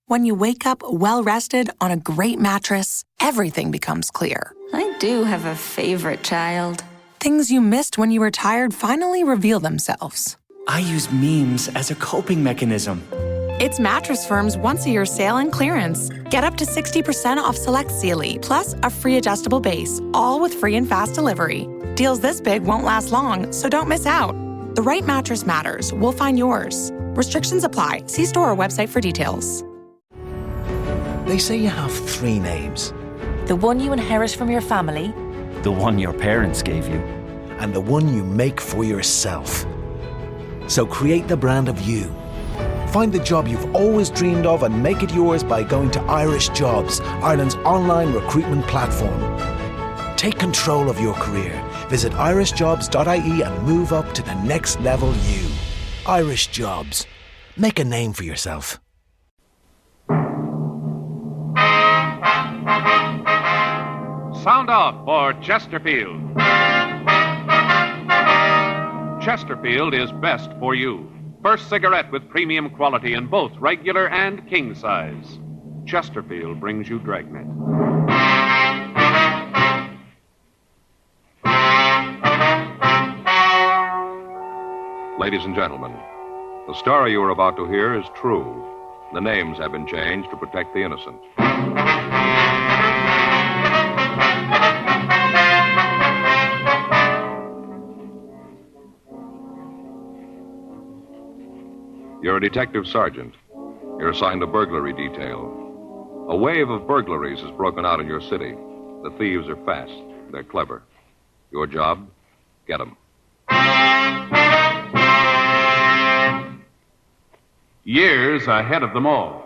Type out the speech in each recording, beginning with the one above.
When you wake up well-rested on a great mattress, everything becomes clear. I do have a favorite child. Things you missed when you were tired finally reveal themselves. I use memes as a coping mechanism. It's Mattress Firm's once-a-year sale and clearance. Get up to 60% off select Sealy, plus a free adjustable base, all with free and fast delivery. Deals this big won't last long, so don't miss out. The right mattress matters. We'll find yours. Restrictions apply. See store or website for details. They say you have 3 names. The one you inherit from your family. The one your parents gave you. And the one you make for yourself. So create the brand of you. Find the job you've always dreamed of and make it yours by going to Irish Jobs, Ireland's online recruitment platform. Take control of your career. Visit irishjobs.ie and move up to the next level you. Irish Jobs. Make a name for yourself. Sound off for Chesterfield. Chesterfield is best for you. First cigarette with premium quality in both regular and king size. Chesterfield brings you Dragnet. Ladies and gentlemen, the story you are about to hear is true. The names have been changed to protect the innocent. You're a detective sergeant. You're assigned a burglary detail. A wave of burglaries has broken out in your city. The thieves are fast. They're clever. Your job? Get them. Years ahead of them all.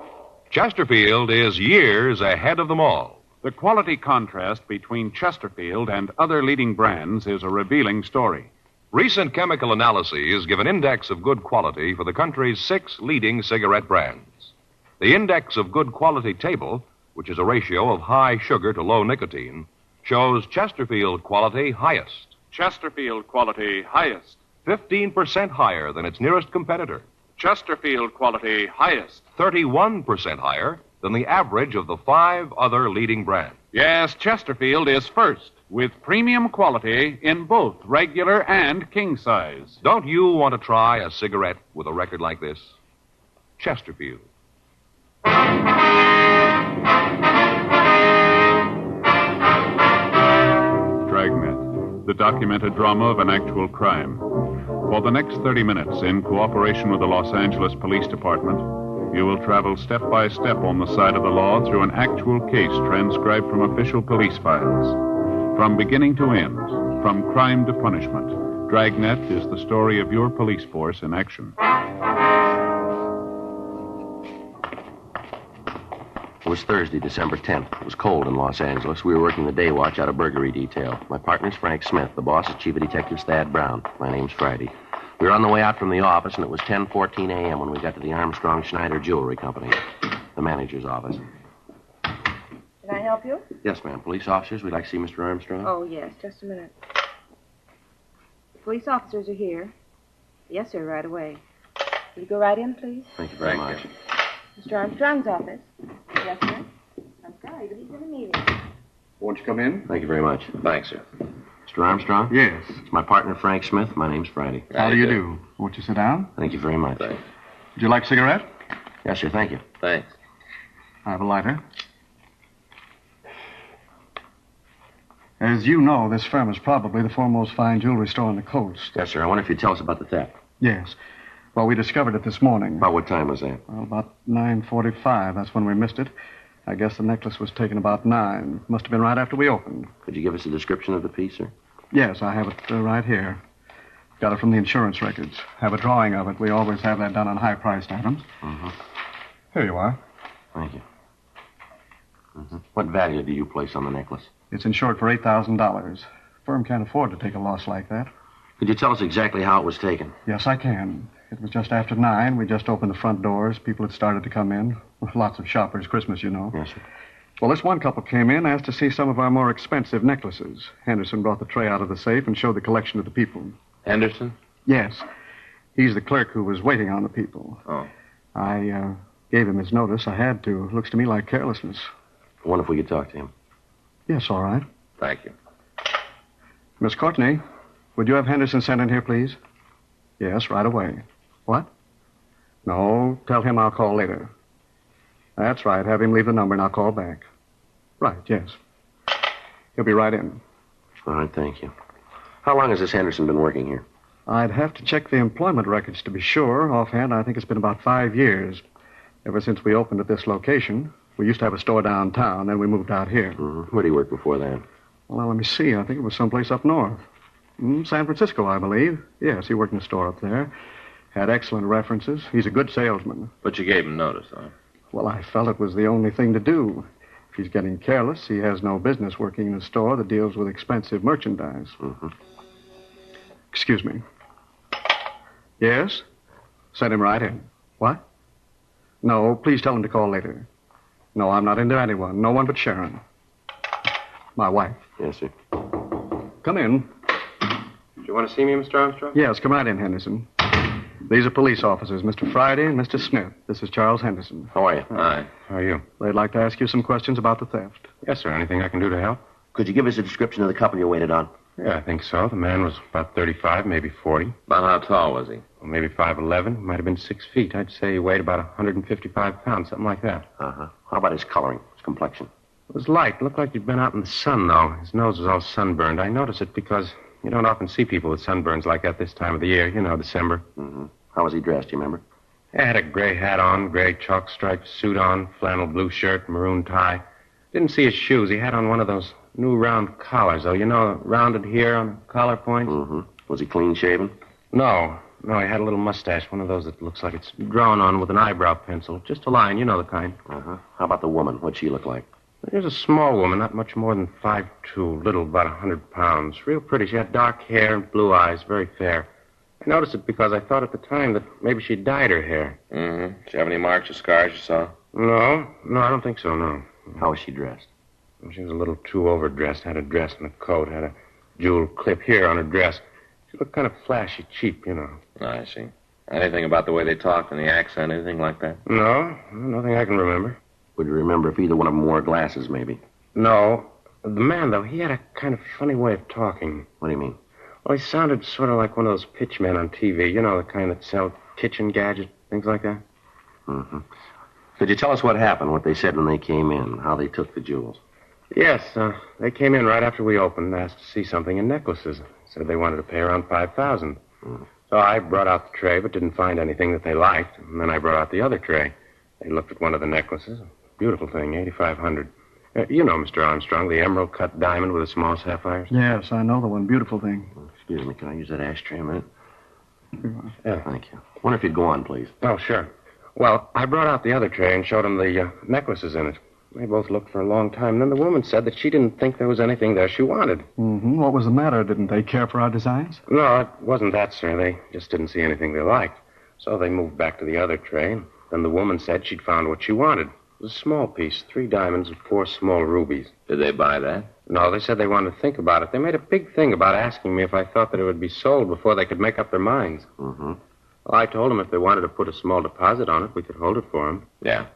Chesterfield is years ahead of them all. The quality contrast between Chesterfield and other leading brands is a revealing story. Recent chemical analyses give an index of good quality for the country's 6 leading cigarette brands. The index of good quality table, which is a ratio of high sugar to low nicotine, shows Chesterfield quality highest. Chesterfield quality highest. 15% higher than its nearest competitor. Chesterfield quality highest. 31% higher than the average of the 5 other leading brands. Yes, Chesterfield is first, with premium quality in both regular and king size. Don't you want to try a cigarette with a record like this? Chesterfield. Dragnet, the documented drama of an actual crime. For the next 30 minutes, in cooperation with the Los Angeles Police Department, you will travel step by step on the side of the law through an actual case transcribed from official police files. From beginning to end, from crime to punishment, Dragnet is the story of your police force in action. It was Thursday, December 10th. It was cold in Los Angeles. We were working the day watch out of burglary detail. My partner's Frank Smith. The boss is Chief of Detectives Thad Brown. My name's Friday. We were on the way out from the office, and it was 10:14 a.m. when we got to the Armstrong Schneider Jewelry Company, the manager's office. Can I help you? Yes, ma'am. Police officers, we'd like to see Mr. Armstrong. Oh, yes. Just a minute. The police officers are here. Yes, sir, right away. Will you go right in, please? Thank you very much. Mr. Armstrong's office. Yes, sir. I'm sorry, but he's in a meeting. Won't you come in? Thank you very much. Thanks, sir. Mr. Armstrong? Yes. It's my partner, Frank Smith. My name's Friday. How do you do? Won't you sit down? Thank you very much. Thanks. Would you like a cigarette? Yes, sir. Thank you. Thanks. I have a lighter. As you know, this firm is probably the foremost fine jewelry store on the coast. Yes, sir. I wonder if you'd tell us about the theft. Yes. Well, we discovered it this morning. About what time was that? Well, about 9:45. That's when we missed it. I guess the necklace was taken about 9. Must have been right after we opened. Could you give us a description of the piece, sir? Yes, I have it right here. Got it from the insurance records. Have a drawing of it. We always have that done on high-priced items. Mm-hmm. Here you are. Thank you. Mm-hmm. What value do you place on the necklace? It's insured for $8,000. Firm can't afford to take a loss like that. Could you tell us exactly how it was taken? Yes, I can. It was just after 9. We just opened the front doors. People had started to come in. Lots of shoppers. Christmas, you know. Yes, sir. Well, this one couple came in, asked to see some of our more expensive necklaces. Henderson brought the tray out of the safe and showed the collection to the people. Henderson? Yes. He's the clerk who was waiting on the people. Oh. I Gave him his notice. I had to. Looks to me like carelessness. I wonder if we could talk to him. Yes, all right. Thank you. Miss Courtney, would you have Henderson sent in here, please? Yes, right away. What? No, tell him I'll call later. That's right. Have him leave the number and I'll call back. Right, yes. He'll be right in. All right, thank you. How long has this Henderson been working here? I'd have to check the employment records to be sure. Offhand, I think it's been about 5 years. Ever since we opened at this location. We used to have a store downtown, then we moved out here. Mm-hmm. Where did he work before that? Well, now, let me see. I think it was someplace up north. San Francisco, I believe. Yes, he worked in a store up there. Had excellent references. He's a good salesman. But you gave him notice, huh? Well, I felt it was the only thing to do. If he's getting careless, he has no business working in a store that deals with expensive merchandise. Mm-hmm. Excuse me. Yes? Send him right in. What? No, please tell him to call later. No, I'm not into anyone. No one but Sharon. My wife. Yes, sir. Come in. Do you want to see me, Mr. Armstrong? Yes, come right in, Henderson. These are police officers, Mr. Friday and Mr. Smith. This is Charles Henderson. How are you? Hi. How are you? They'd like to ask you some questions about the theft. Yes, sir. Anything I can do to help? Could you give us a description of the couple you waited on? Yeah, I think so. The man was about 35, maybe 40. About how tall was he? Well, maybe 5'11". Might have been 6 feet. I'd say he weighed about 155 pounds, something like that. Uh-huh. How about his coloring, his complexion? It was light. Looked like he'd been out in the sun, though. His nose was all sunburned. I noticed it because you don't often see people with sunburns like that this time of the year. You know, December. Mm-hmm. How was he dressed, do you remember? He had a gray hat on, gray chalk-striped suit on, flannel blue shirt, maroon tie. Didn't see his shoes. He had on one of those new round collars, though. You know, rounded here on the collar points. Mm-hmm. Was he clean-shaven? No, he had a little mustache, one of those that looks like it's drawn on with an eyebrow pencil. Just a line, you know the kind. Uh-huh. How about the woman? What'd she look like? She was a small woman, not much more than 5'2", little, about 100 pounds. Real pretty. She had dark hair and blue eyes, very fair. I noticed it because I thought at the time that maybe she dyed her hair. Mm-hmm. Did you have any marks or scars you saw? No, I don't think so, no. How was she dressed? Well, she was a little too overdressed. Had a dress and a coat. Had a jeweled clip here on her dress. She looked kind of flashy, cheap, you know. I see. Anything about the way they talked and the accent, anything like that? No, nothing I can remember. Would you remember if either one of them wore glasses, maybe? No. The man, though, he had a kind of funny way of talking. What do you mean? Well, he sounded sort of like one of those pitchmen on TV. You know, the kind that sell kitchen gadgets, things like that. Mm-hmm. Could you tell us what happened, what they said when they came in, how they took the jewels? Yes, they came in right after we opened, asked to see something in necklaces. Said they wanted to pay around $5,000. So I brought out the tray, but didn't find anything that they liked. And then I brought out the other tray. They looked at one of the necklaces. Beautiful thing, $8,500. You know, Mr. Armstrong, the emerald-cut diamond with the small sapphires? Yes, I know the one. Beautiful thing. Excuse me, can I use that ashtray a minute? Yeah. Thank you. Wonder if you'd go on, please. Oh, sure. Well, I brought out the other tray and showed them the necklaces in it. They both looked for a long time. Then the woman said that she didn't think there was anything there she wanted. Mm-hmm. What was the matter? Didn't they care for our designs? No, it wasn't that, sir. They just didn't see anything they liked. So they moved back to the other tray. And then the woman said she'd found what she wanted. It was a small piece, 3 diamonds and 4 small rubies. Did they buy that? No, they said they wanted to think about it. They made a big thing about asking me if I thought that it would be sold before they could make up their minds. Mm-hmm. Well, I told them if they wanted to put a small deposit on it, we could hold it for them. Yeah.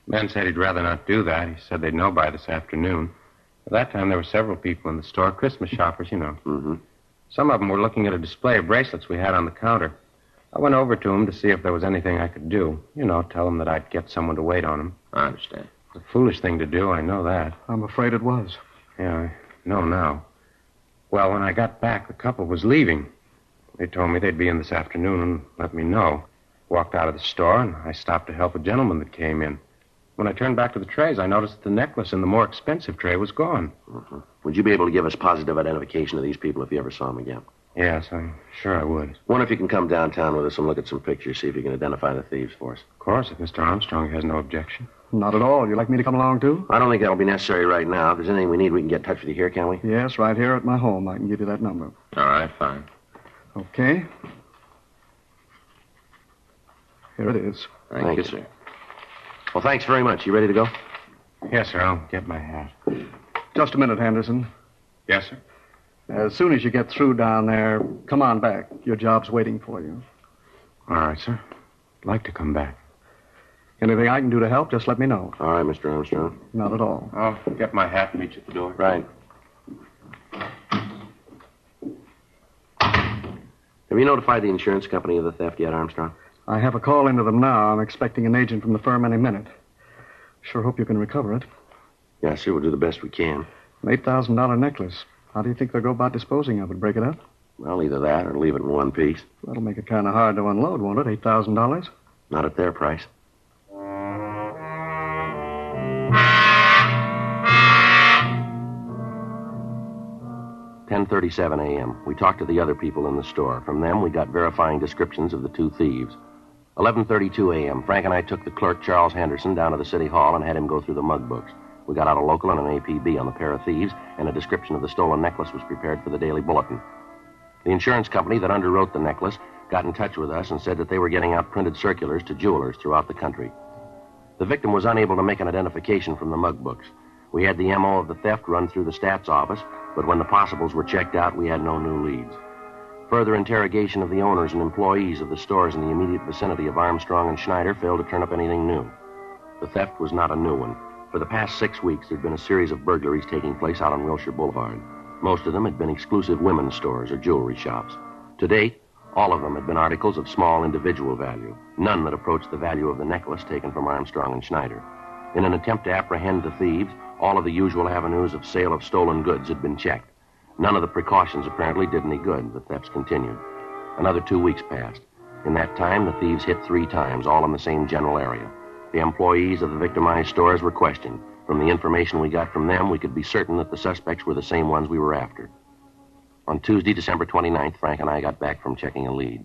Ben said he'd rather not do that. He said they'd know by this afternoon. At that time, there were several people in the store, Christmas shoppers, you know. Mm-hmm. Some of them were looking at a display of bracelets we had on the counter. I went over to them to see if there was anything I could do. You know, tell them that I'd get someone to wait on them. I understand. It's a foolish thing to do, I know that. I'm afraid it was. Yeah, I know now. Well, when I got back, the couple was leaving. They told me they'd be in this afternoon and let me know. Walked out of the store, and I stopped to help a gentleman that came in. When I turned back to the trays, I noticed that the necklace in the more expensive tray was gone. Mm-hmm. Would you be able to give us positive identification of these people if you ever saw them again? Yes, I'm sure I would. Wonder if you can come downtown with us and look at some pictures, see if you can identify the thieves for us. Of course, if Mr. Armstrong has no objection. Not at all. You'd like me to come along, too? I don't think that'll be necessary right now. If there's anything we need, we can get in touch with you here, can we? Yes, right here at my home. I can give you that number. All right, fine. Okay. Here it is. Thank you, sir. Well, thanks very much. You ready to go? Yes, sir. I'll get my hat. Just a minute, Henderson. Yes, sir. As soon as you get through down there, come on back. Your job's waiting for you. All right, sir. I'd like to come back. Anything I can do to help, just let me know. All right, Mr. Armstrong. Not at all. I'll get my hat and meet you at the door. Right. Have you notified the insurance company of the theft yet, Armstrong? I have a call into them now. I'm expecting an agent from the firm any minute. Sure hope you can recover it. Yeah, sure. We'll do the best we can. An $8,000 necklace. How do you think they'll go about disposing of it? Break it up? Well, either that or leave it in one piece. That'll make it kind of hard to unload, won't it? $8,000? Not at their price. "10:37 a.m. We talked to the other people in the store. From them, we got verifying descriptions of the two thieves. 11:32 a.m. Frank and I took the clerk, Charles Henderson, down to the city hall and had him go through the mug books. We got out a local and an APB on the pair of thieves, and a description of the stolen necklace was prepared for the Daily Bulletin. The insurance company that underwrote the necklace got in touch with us and said that they were getting out printed circulars to jewelers throughout the country. The victim was unable to make an identification from the mug books. We had the MO of the theft run through the stats office, but when the possibles were checked out, we had no new leads. Further interrogation of the owners and employees of the stores in the immediate vicinity of Armstrong and Schneider failed to turn up anything new. The theft was not a new one. For the past 6 weeks, there'd been a series of burglaries taking place out on Wilshire Boulevard. Most of them had been exclusive women's stores or jewelry shops. To date, all of them had been articles of small individual value, none that approached the value of the necklace taken from Armstrong and Schneider. In an attempt to apprehend the thieves, all of the usual avenues of sale of stolen goods had been checked. None of the precautions apparently did any good. The thefts continued. Another 2 weeks passed. In that time, the thieves hit 3 times, all in the same general area. The employees of the victimized stores were questioned. From the information we got from them, we could be certain that the suspects were the same ones we were after. On Tuesday, December 29th, Frank and I got back from checking a lead.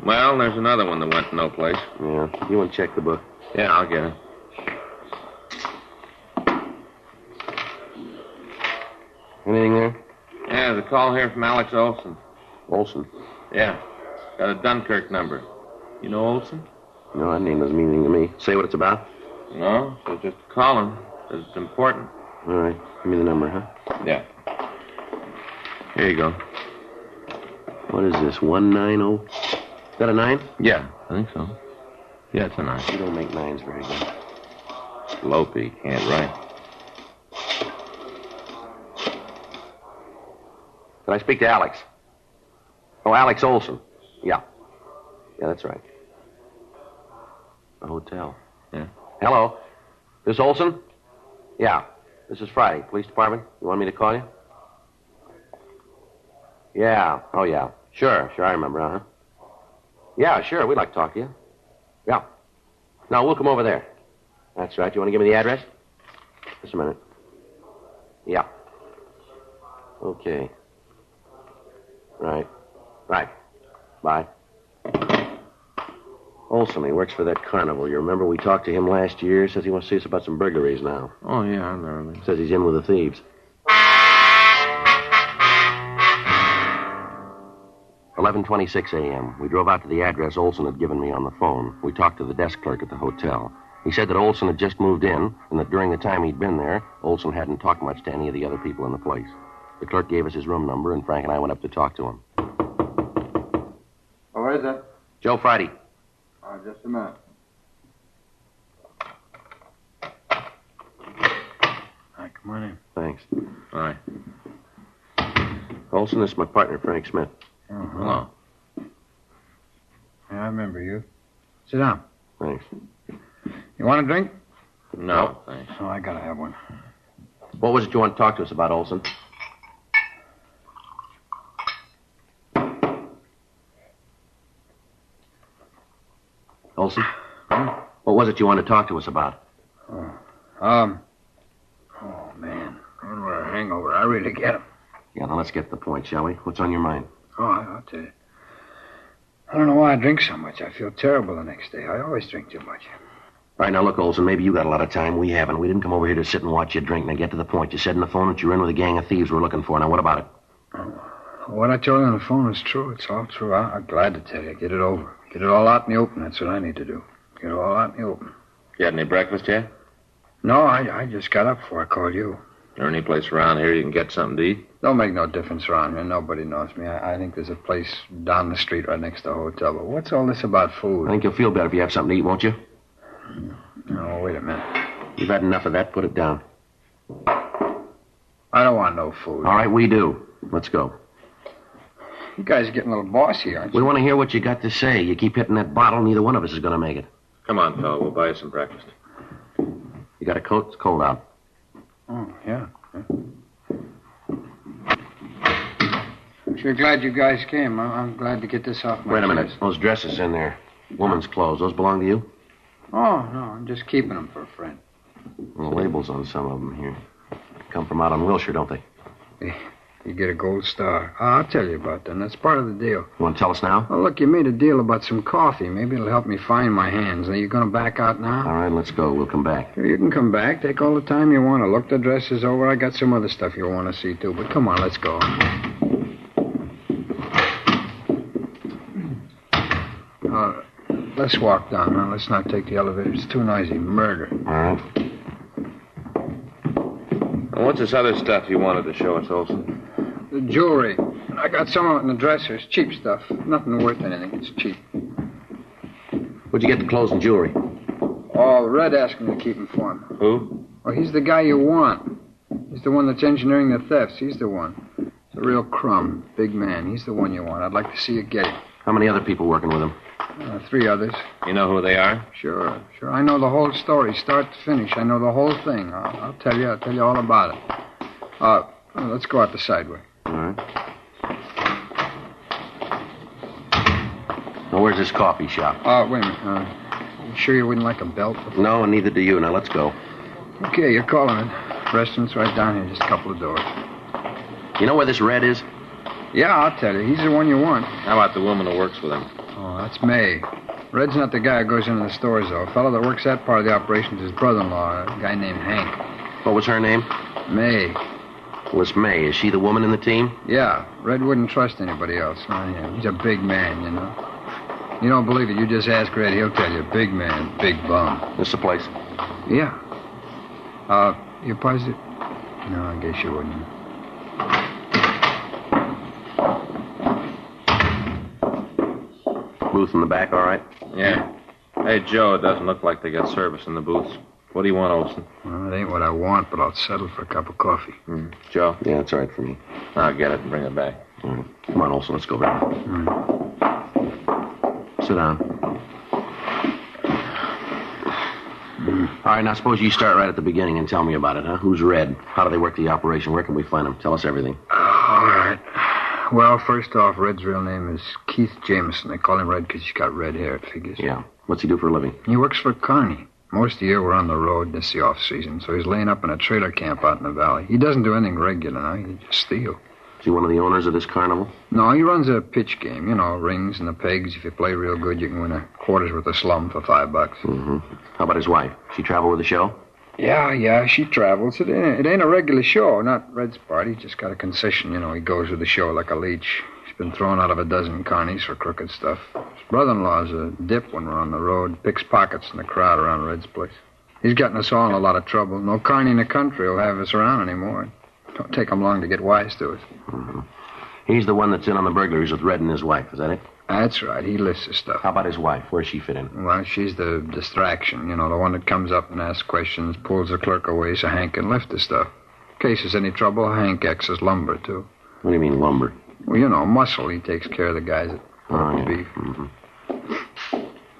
Well, there's another one that went no place. Yeah. You want to check the book? Yeah, I'll get it. Anything there? Yeah, there's a call here from Alex Olson. Olson? Yeah. Got a Dunkirk number. You know Olson? No, that name doesn't mean anything to me. Say what it's about? No, so just call him. Because it's important. All right. Give me the number, huh? Yeah. Here you go. What is this, 190? Is that a 9? Yeah, I think so. Yeah, it's a 9. You don't make 9s very good. Lopey can't write. Can I speak to Alex? Oh, Alex Olson. Yeah. Yeah, that's right. The hotel. Yeah. Hello. This Olson? Yeah. This is Friday. Police department. You want me to call you? Yeah. Oh, yeah. Sure, I remember, huh? Yeah, sure. We'd like to talk to you. Yeah. No, we'll come over there. That's right. You want to give me the address? Just a minute. Yeah. Okay. Right. Bye. Olson, he works for that carnival. You remember we talked to him last year? Says he wants to see us about some burglaries now. Oh, yeah, I remember. Says he's in with the thieves. 11:26 a.m. We drove out to the address Olson had given me on the phone. We talked to the desk clerk at the hotel. He said that Olson had just moved in, and that during the time he'd been there, Olson hadn't talked much to any of the other people in the place. The clerk gave us his room number, and Frank and I went up to talk to him. Oh, where is it? Joe Friday. Oh, just a minute. Hi, come on in. Thanks. All right. Olson, this is my partner, Frank Smith. Oh, hello. Yeah, I remember you. Sit down. Thanks. You want a drink? No, thanks. Oh, I gotta have one. What was it you want to talk to us about, Olson? Olson? Huh? What was it you wanted to talk to us about? Oh, man. Going with a hangover. I really get him. Yeah, now let's get to the point, shall we? What's on your mind? Oh, I'll tell you. I don't know why I drink so much. I feel terrible the next day. I always drink too much. All right, now look, Olson, maybe you got a lot of time. We haven't. We didn't come over here to sit and watch you drink. Now get to the point. You said on the phone that you're in with a gang of thieves we're looking for. Now, what about it? What I told you on the phone is true. It's all true. I'm glad to tell you. Get it over. Get it all out in the open. That's what I need to do. Get it all out in the open. You had any breakfast yet? No, I just got up before I called you. there any place around here you can get something to eat? Don't make no difference around here. Nobody knows me. I think there's a place down the street right next to the hotel. But what's all this about food? I think you'll feel better if you have something to eat, won't you? No, wait a minute. You've had enough of that. Put it down. I don't want no food. All right, we do. Let's go. You guys are getting a little bossy, aren't you? We want to hear what you got to say. You keep hitting that bottle, neither one of us is going to make it. Come on, fella. We'll buy you some breakfast. You got a coat? It's cold out. Oh, yeah. I'm sure glad you guys came. I'm glad to get this off my Wait a minute. chest. Those dresses in there. Woman's clothes. Those belong to you? Oh, no. I'm just keeping them for a friend. Well, the labels on some of them here. Come from out on Wilshire, don't they? You get a gold star. I'll tell you about them. That's part of the deal. You want to tell us now? Well, look, you made a deal about some coffee. Maybe it'll help me find my hands. Are you going to back out now? All right, let's go. We'll come back. Sure, you can come back. Take all the time you want to. Look the dresses over. I got some other stuff you'll want to see, too. But come on, let's go. Let's walk down. Now, let's not take the elevator. It's too noisy. Murder. All right. And what's this other stuff you wanted to show us, Olson? The jewelry. I got some of it in the dressers. Cheap stuff. Nothing worth anything. It's cheap. Where'd you get the clothes and jewelry? Oh, Red asked me to keep him for him. Who? Well, he's the guy you want. He's the one that's engineering the thefts. He's the one. He's a real crumb. Big man. He's the one you want. I'd like to see you get him. How many other people working with him? 3 others. You know who they are? Sure. I know the whole story, start to finish. I know the whole thing. I'll tell you all about it. Let's go out the side way. All right. Now, where's this coffee shop? Wait a minute. You sure you wouldn't like a belt? No, and neither do you. Now, let's go. Okay, you're calling it. Restaurant's right down here, just a couple of doors. You know where this Red is? Yeah, I'll tell you. He's the one you want. How about the woman who works with him? Oh, that's May. Red's not the guy who goes into the stores, though. A fellow that works that part of the operation is his brother-in-law, a guy named Hank. What was her name? May. Was May. Is she the woman in the team? Yeah. Red wouldn't trust anybody else. Not him. He's a big man, you know. You don't believe it, you just ask Red. He'll tell you. Big man, big bum. This the place? Yeah. You positive? No, I guess you wouldn't. Booth in the back, all right? Yeah. Hey, Joe, it doesn't look like they got service in the booths. What do you want, Olson? Well, it ain't what I want, but I'll settle for a cup of coffee. Joe? Yeah, that's all right for me. I'll get it and bring it back. All right. Come on, Olson, let's go back. Sit down. All right, now suppose you start right at the beginning and tell me about it, huh? Who's Red? How do they work the operation? Where can we find them? Tell us everything. All right. Well, first off, Red's real name is Keith Jameson. They call him Red because he's got red hair, it figures. Yeah. What's he do for a living? He works for Carney. Most of the year we're on the road. This is the off-season, so he's laying up in a trailer camp out in the valley. He doesn't do anything regular now. He just steals. Is he one of the owners of this carnival? No, he runs a pitch game. You know, rings and the pegs. If you play real good, you can win a quarters worth of slum for $5. Mm-hmm. How about his wife? She travel with the show? Yeah, she travels. It ain't a regular show, not Red's part. He's just got a concession, you know. He goes with the show like a leech. He's been thrown out of a dozen carnies for crooked stuff. His brother-in-law's a dip when we're on the road. Picks pockets in the crowd around Red's place. He's gotten us all in a lot of trouble. No carny in the country will have us around anymore. Don't take him long to get wise to it. Mm-hmm. He's the one that's in on the burglaries with Red and his wife, is that it? That's right. He lists the stuff. How about his wife? Where's she fit in? Well, she's the distraction. You know, the one that comes up and asks questions, pulls the clerk away so Hank can lift the stuff. In case there's any trouble, Hank acts as lumber, too. What do you mean, lumber? Well, you know, muscle. He takes care of the guys that yeah. beef. Mm-hmm.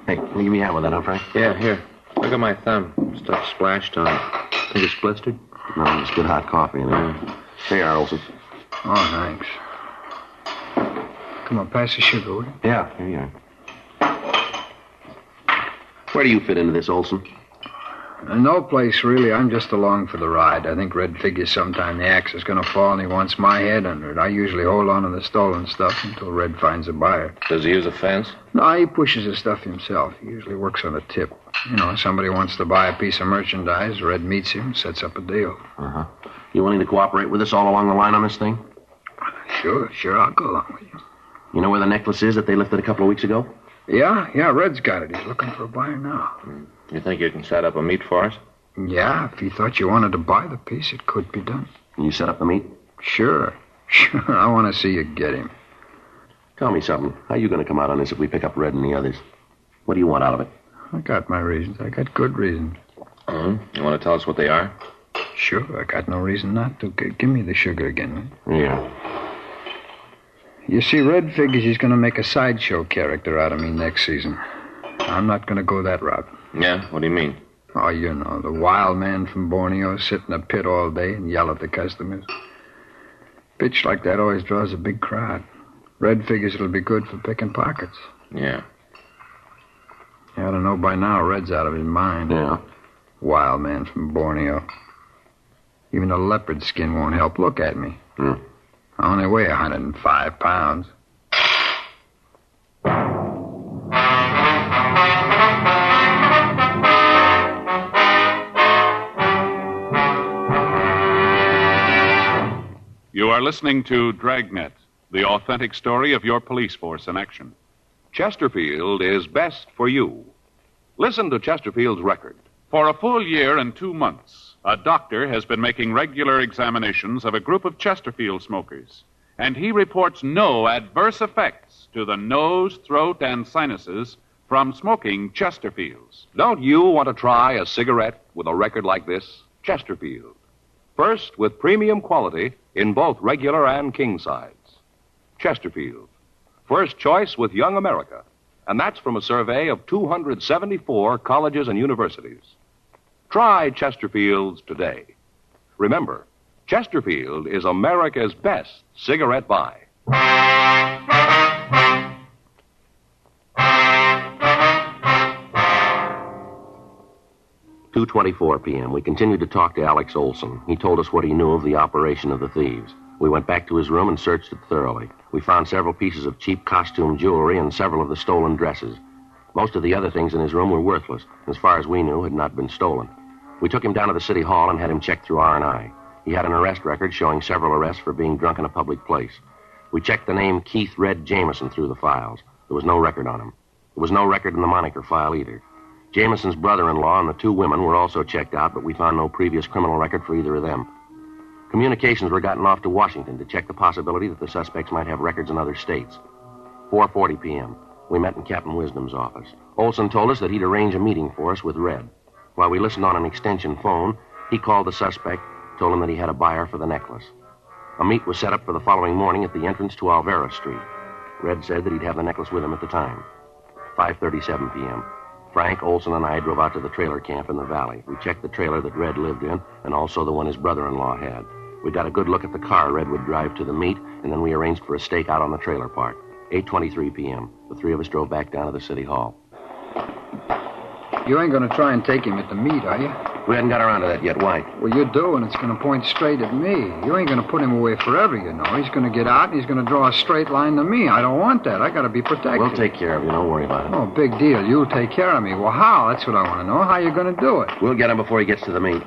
Hey, can you give me a hand with that, huh, Frank? Yeah, here. Look at my thumb. Stuff splashed on it. Think it's blistered? No, it's good hot coffee in there. Here you are, Olson. Oh, thanks. Come on, pass the sugar, will you? Yeah, here you are. Where do you fit into this, Olson? No place, really. I'm just along for the ride. I think Red figures sometime the axe is going to fall and he wants my head under it. I usually hold on to the stolen stuff until Red finds a buyer. Does he use a fence? No, he pushes the stuff himself. He usually works on a tip. You know, somebody wants to buy a piece of merchandise. Red meets him, sets up a deal. Uh-huh. You willing to cooperate with us all along the line on this thing? Sure, I'll go along with you. You know where the necklace is that they lifted a couple of weeks ago? Yeah, Red's got it. He's looking for a buyer now. You think you can set up a meet for us? Yeah, if he thought you wanted to buy the piece, it could be done. Can you set up the meet? Sure. I want to see you get him. Tell me something. How are you going to come out on this if we pick up Red and the others? What do you want out of it? I got my reasons. I got good reasons. You want to tell us what they are? Sure, I got no reason not to. Give me the sugar again, man. Yeah. You see, Red figures he's going to make a sideshow character out of me next season. I'm not going to go that route. Yeah? What do you mean? Oh, you know, the wild man from Borneo, sit in a pit all day and yell at the customers. Bitch like that always draws a big crowd. Red figures it'll be good for picking pockets. Yeah. You ought to know by now Red's out of his mind. Yeah. Wild man from Borneo. Even a leopard skin won't help. Look at me. I only weigh 105 pounds. You are listening to Dragnet, the authentic story of your police force in action. Chesterfield is best for you. Listen to Chesterfield's record. For a full year and 2 months, a doctor has been making regular examinations of a group of Chesterfield smokers, and he reports no adverse effects to the nose, throat, and sinuses from smoking Chesterfields. Don't you want to try a cigarette with a record like this? Chesterfield. First, with premium quality in both regular and king size. Chesterfield. First choice with Young America. And that's from a survey of 274 colleges and universities. Try Chesterfields today. Remember, Chesterfield is America's best cigarette buy. 2:24 p.m. We continued to talk to Alex Olson. He told us what he knew of the operation of the thieves. We went back to his room and searched it thoroughly. We found several pieces of cheap costume jewelry and several of the stolen dresses. Most of the other things in his room were worthless. As far as we knew, had not been stolen. We took him down to the city hall and had him checked through R&I. He had an arrest record showing several arrests for being drunk in a public place. We checked the name Keith Red Jameson through the files. There was no record on him. There was no record in the moniker file either. Jameson's brother-in-law and the two women were also checked out, but we found no previous criminal record for either of them. Communications were gotten off to Washington to check the possibility that the suspects might have records in other states. 4:40 p.m. We met in Captain Wisdom's office. Olson told us that he'd arrange a meeting for us with Red. While we listened on an extension phone, he called the suspect, told him that he had a buyer for the necklace. A meet was set up for the following morning at the entrance to Alvera Street. Red said that he'd have the necklace with him at the time. 5:37 p.m. Frank, Olson, and I drove out to the trailer camp in the valley. We checked the trailer that Red lived in, and also the one his brother-in-law had. We got a good look at the car Red would drive to the meet, and then we arranged for a stakeout on the trailer park. 8:23 p.m. The three of us drove back down to the city hall. You ain't going to try and take him at the meet, are you? We hadn't got around to that yet. Why? Well, you do, and it's going to point straight at me. You ain't going to put him away forever, you know. He's going to get out, and he's going to draw a straight line to me. I don't want that. I got to be protected. We'll take care of you. Don't worry about it. Oh, big deal. You'll take care of me. Well, how? That's what I want to know. How you going to do it? We'll get him before he gets to the meet.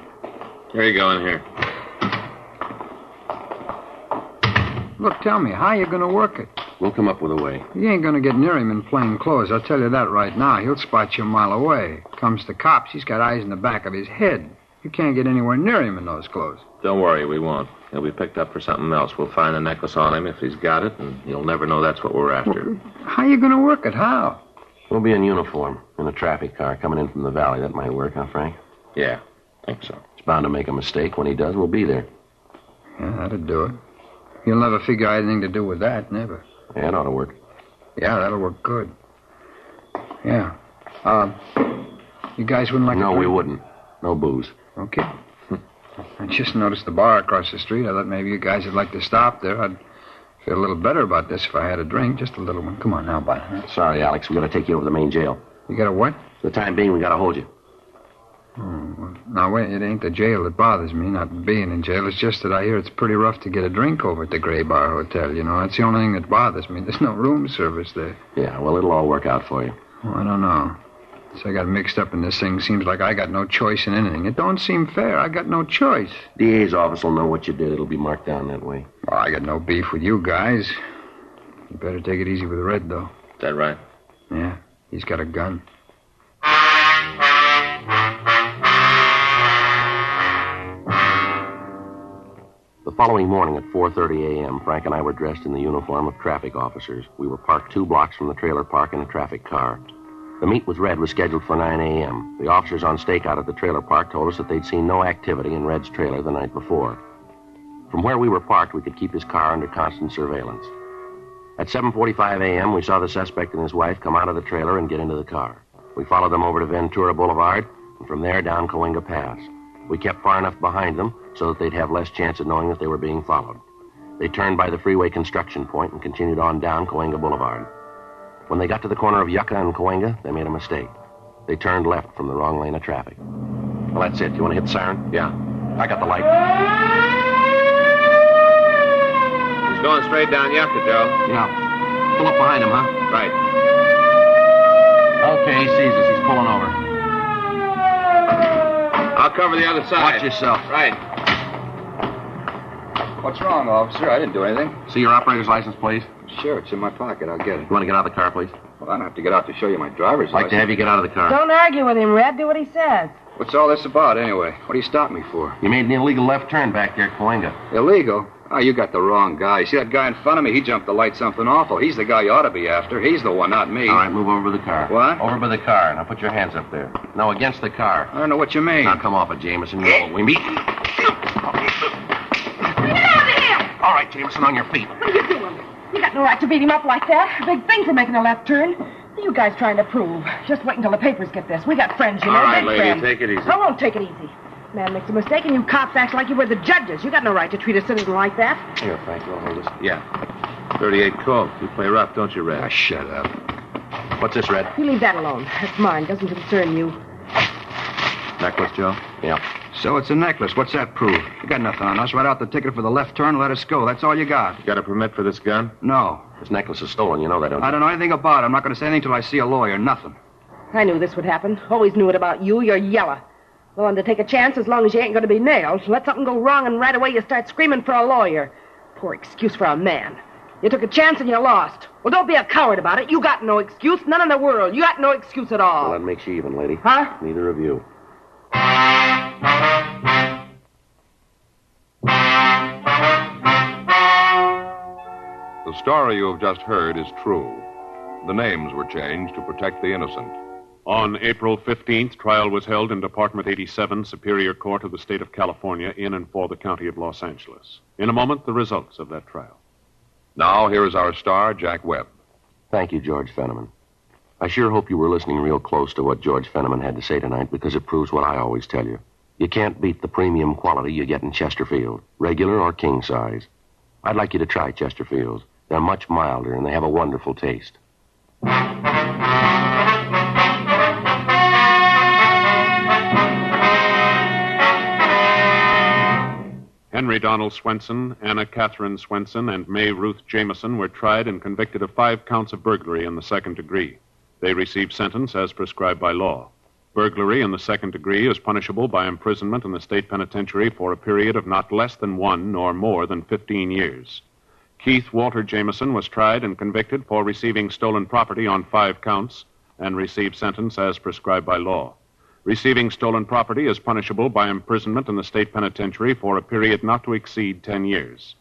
Here you go, in here. Look, tell me, how you going to work it? We'll come up with a way. You ain't going to get near him in plain clothes. I'll tell you that right now. He'll spot you a mile away. Comes to cops, he's got eyes in the back of his head. You can't get anywhere near him in those clothes. Don't worry, we won't. He'll be picked up for something else. We'll find the necklace on him if he's got it, and he'll never know that's what we're after. Well, how you going to work it? How? We'll be in uniform, in a traffic car coming in from the valley. That might work, huh, Frank? Yeah, think so. He's bound to make a mistake. When he does, we'll be there. Yeah, that'd do it. You'll never figure out anything to do with that, never. Yeah, it ought to work. Yeah, that'll work good. Yeah. You guys wouldn't like No, a drink? we wouldn't. No booze. Okay. I just noticed the bar across the street. I thought maybe you guys would like to stop there. I'd feel a little better about this if I had a drink, just a little one. Come on now, bud. Sorry, Alex. We got to take you over to the main jail. You got a what? For the time being, we got to hold you. Oh, well, now, wait, it ain't the jail that bothers me, not being in jail. It's just that I hear it's pretty rough to get a drink over at the Gray Bar Hotel, you know. That's the only thing that bothers me. There's no room service there. Yeah, well, it'll all work out for you. Oh, I don't know. So I got mixed up in this thing. Seems like I got no choice in anything. It don't seem fair. I got no choice. DA's office will know what you did. It'll be marked down that way. Well, I got no beef with you guys. You better take it easy with Red, though. Is that right? Yeah, he's got a gun. following morning at 4:30 a.m., Frank and I were dressed in the uniform of traffic officers. We were parked 2 blocks from the trailer park in a traffic car. The meet with Red was scheduled for 9 a.m. The officers on stakeout at the trailer park told us that they'd seen no activity in Red's trailer the night before. From where we were parked, we could keep his car under constant surveillance. At 7:45 a.m., we saw the suspect and his wife come out of the trailer and get into the car. We followed them over to Ventura Boulevard, and from there down Coahuila Pass. We kept far enough behind them so that they'd have less chance of knowing that they were being followed. They turned by the freeway construction point and continued on down Coahuila Boulevard. When they got to the corner of Yucca and Coahuila, they made a mistake. They turned left from the wrong lane of traffic. Well, that's it. You want to hit the siren? Yeah. I got the light. He's going straight down Yucca, Joe. Yeah. Pull up behind him, huh? Right. Okay, he sees us. He's pulling over. I'll cover the other side. Watch yourself. Right. What's wrong, officer? I didn't do anything. See your operator's license, please? Sure, it's in my pocket. I'll get it. You want to get out of the car, please? Well, I don't have to get out to show you my driver's I'd like to have you get out of the car. Don't argue with him, Red. Do what he says. What's all this about, anyway? What do you stop me for? You made an illegal left turn back there at Coahuila. Illegal? Oh, you got the wrong guy. See that guy in front of me? He jumped the light something awful. He's the guy you ought to be after. He's the one, not me. All right, move over by the car. What? Over by the car. Now put your hands up there. No, against the car. I don't know what you mean. Now come off it, Jameson. You know what we meet. Get out of here! All right, Jameson, on your feet. What are you doing? You got no right to beat him up like that. A big thing for making a left turn. What are you guys trying to prove? Just wait until the papers get this. We got friends, you know. All right, big lady, friends. take it easy. I won't take it easy. Man makes a mistake and you cops act like you were the judges. You got no right to treat a citizen like that. Here, Frank, you'll hold this. Yeah. 38 Colt. You play rough, don't you, Red? Ah, shut up. What's this, Red? You leave that alone. That's mine. Doesn't concern you. Necklace, Joe? Yeah. So it's a necklace. What's that prove? You got nothing on us. Write out the ticket for the left turn and let us go. That's all you got. You got a permit for this gun? No. This necklace is stolen. You know that, don't you? I don't know anything about it. I'm not going to say anything till I see a lawyer. Nothing. I knew this would happen. Always knew it about you. You're yellow. Willing to take a chance as long as you ain't going to be nailed. Let something go wrong and right away you start screaming for a lawyer. Poor excuse for a man. You took a chance and you lost. Well, don't be a coward about it. You got no excuse. None in the world. You got no excuse at all. Well, that makes you even, lady. Huh? Neither of you. The story you have just heard is true. The names were changed to protect the innocent. On April 15th, trial was held in Department 87, Superior Court of the State of California, in and for the County of Los Angeles. In a moment, the results of that trial. Now, here is our star, Jack Webb. Thank you, George Fenneman. I sure hope you were listening real close to what George Fenneman had to say tonight, because it proves what I always tell you. You can't beat the premium quality you get in Chesterfield, regular or king size. I'd like you to try Chesterfields. They're much milder, and they have a wonderful taste. Henry Donald Swenson, Anna Catherine Swenson, and May Ruth Jameson were tried and convicted of 5 counts of burglary in the second degree. They received sentence as prescribed by law. Burglary in the second degree is punishable by imprisonment in the state penitentiary for a period of not less than 1 nor more than 15 years. Keith Walter Jameson was tried and convicted for receiving stolen property on 5 counts and received sentence as prescribed by law. Receiving stolen property is punishable by imprisonment in the state penitentiary for a period not to exceed 10 years.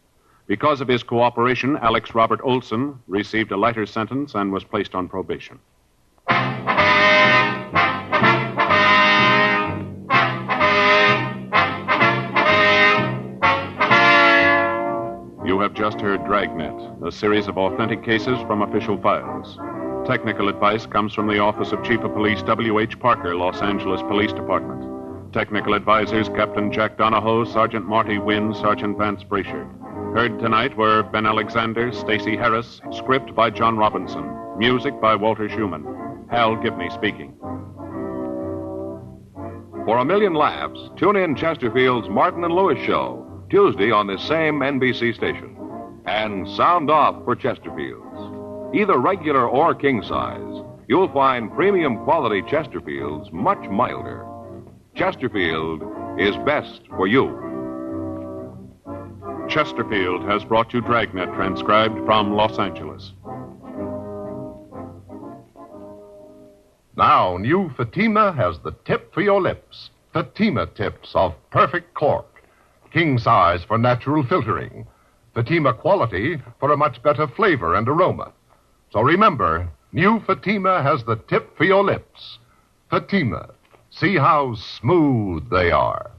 Because of his cooperation, Alex Robert Olson received a lighter sentence and was placed on probation. You have just heard Dragnet, a series of authentic cases from official files. Technical advice comes from the Office of Chief of Police W.H. Parker, Los Angeles Police Department. Technical advisors Captain Jack Donahoe, Sergeant Marty Wynn, Sergeant Vance Brasher. Heard tonight were Ben Alexander, Stacey Harris, script by John Robinson, music by Walter Schumann. Hal Gibney speaking. For a million laughs, tune in Chesterfield's Martin and Lewis Show, Tuesday on this same NBC station. And sound off for Chesterfield's. Either regular or king size, you'll find premium quality Chesterfields much milder. Chesterfield is best for you. Chesterfield has brought you Dragnet, transcribed from Los Angeles. Now, new Fatima has the tip for your lips. Fatima tips of perfect cork. king size for natural filtering. Fatima quality for a much better flavor and aroma. So remember, new Fatima has the tip for your lips. Fatima. See how smooth they are.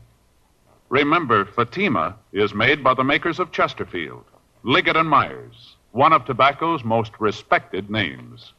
Remember, Fatima is made by the makers of Chesterfield, Liggett and Myers, one of tobacco's most respected names.